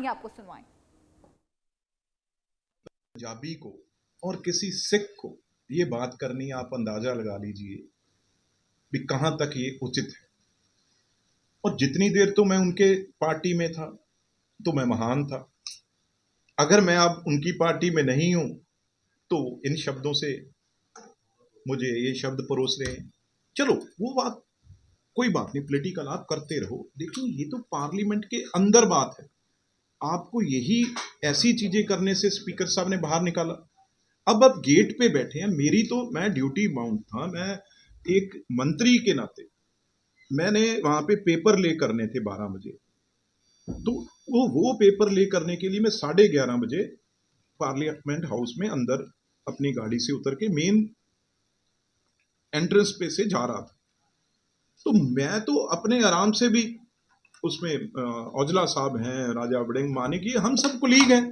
आइए आपको सुनवाएं। पंजाबी को और किसी सिख को ये बात करनी, आप अंदाजा लगा लीजिए भी कहां तक ये उचित है। और जितनी देर तो मैं उनके पार्टी में था तो मैं महान था, अगर मैं अब उनकी पार्टी में नहीं हूं तो इन शब्दों से मुझे ये शब्द परोस रहे हैं। चलो वो बात, कोई बात नहीं, पॉलिटिकल आप करते रहो, लेकिन ये तो पार्लियामेंट के अंदर बात है। आपको यही ऐसी चीजें करने से स्पीकर साहब ने बाहर निकाला। अब आप गेट पे बैठे हैं, मेरी तो मैं ड्यूटी बाउंड था, मैं एक मंत्री के नाते मैंने वहां पे पेपर ले करने थे 12 बजे, तो वो पेपर ले करने के लिए मैं 11:30 बजे पार्लियामेंट हाउस में अंदर अपनी गाड़ी से उतर के मेन एंट्रेंस पे से जा रहा था। तो मैं तो अपने आराम से भी उसमें औजला साहब हैं, राजा वड़िंग माने की, हम सब कुलीग हैं,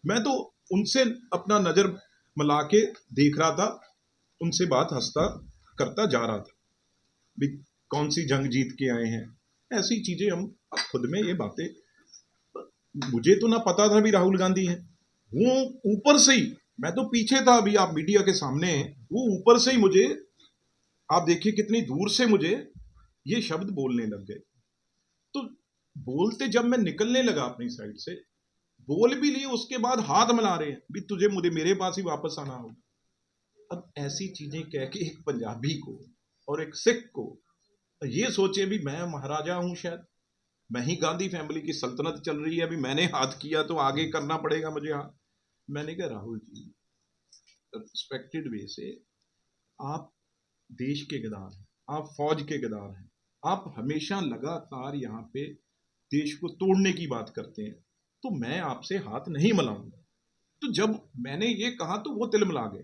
मैं तो उनसे अपना नजर मिला के देख रहा था, उनसे बात हंसता करता जा रहा था भी कौन सी जंग जीत के आए हैं, ऐसी चीजें हम खुद में ये बातें। मुझे तो ना पता था भी राहुल गांधी हैं, वो ऊपर से ही, मैं तो पीछे था, अभी आप मीडिया के सामने हैं, वो ऊपर से ही मुझे, आप देखिए कितनी दूर से मुझे ये शब्द बोलने लग गए। तो बोलते जब मैं निकलने लगा अपनी साइड से, बोल भी लिए, उसके बाद हाथ मिला रहे हैं भी तुझे मुझे मेरे पास ही वापस आना होगा। अब ऐसी चीजें कह के एक पंजाबी को और एक सिख को ये सोचे भी मैं महाराजा हूं, शायद मैं ही, गांधी फैमिली की सल्तनत चल रही है, अभी मैंने हाथ किया तो आगे करना पड़ेगा मुझे हाथ। मैंने कहा राहुल जी, रिस्पेक्टेड वे से, आप देश के गद्दार हैं, आप फौज के गद्दार हैं, आप हमेशा लगातार यहाँ पे देश को तोड़ने की बात करते हैं, तो मैं आपसे हाथ नहीं मिलाऊंगा। तो जब मैंने ये कहा तो वो तिलमिला गए,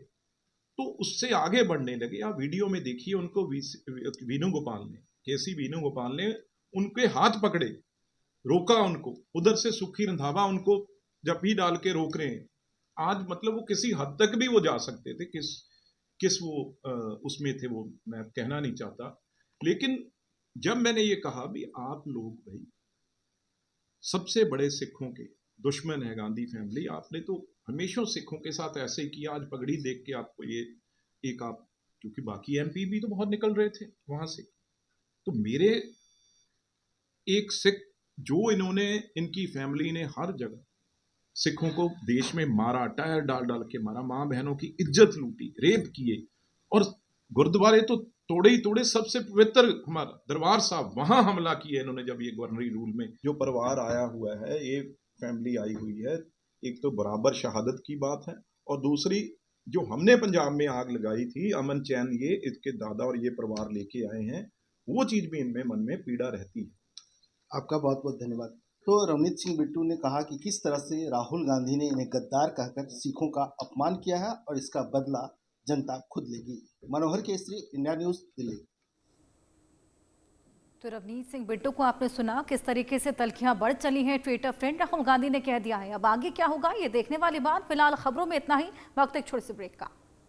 तो उससे आगे बढ़ने लगे। आप वीडियो में देखिए, उनको वेणुगोपाल ने, केसी वेणुगोपाल ने उनके हाथ पकड़े, रोका उनको, उधर से सुखी रंधावा उनको जप्पी डाल के रोक रहे हैं। आज मतलब वो किसी हद तक भी वो जा सकते थे, किस वो उसमें थे, वो मैं कहना नहीं चाहता। लेकिन जब मैंने ये कहा भी आप लोग भाई सबसे बड़े सिखों के दुश्मन है गांधी फैमिली, आपने तो हमेशा सिखों के साथ ऐसे किया, आज पगड़ी देख के आपको ये एक, आप क्योंकि बाकी एमपी भी तो बहुत निकल रहे थे वहां से, तो मेरे एक सिख जो इन्होंने, इनकी फैमिली ने हर जगह सिखों को देश में मारा, टायर डाल डाल के मारा, मां बहनों की इज्जत लूटी, रेप किए, और गुरुद्वारे तो तोड़े ही तोड़े, सबसे पवित्र हमारा दरबार साहब, वहां हमला किया इन्होंने। जब ये गवर्नरी रूल में जो परिवार आया हुआ है, ये फैमिली आई हुई है, एक तो बराबर शहादत की बात है, और दूसरी जो हमने पंजाब में आग लगाई थी, अमन चैन ये इसके दादा और ये परिवार लेके आए हैं, वो चीज भी इनमें मन में पीड़ा रहती है। आपका बहुत बहुत धन्यवाद। तो रवनीत सिंह बिट्टू ने कहा कि किस तरह से राहुल गांधी ने इन्हें गद्दार कहकर सिखों का अपमान किया है और इसका बदला जनता खुद लेगी। मनोहर केसरी, इंडिया न्यूज, दिल्ली। तो रवनीत सिंह बिट्टू को आपने सुना, किस तरीके से तल्खियां बढ़ चली हैं। ट्विटर फ्रेंड राहुल गांधी ने कह दिया है, अब आगे क्या होगा ये देखने वाली बात। फिलहाल खबरों में इतना ही, वक्त एक छोटे से ब्रेक का।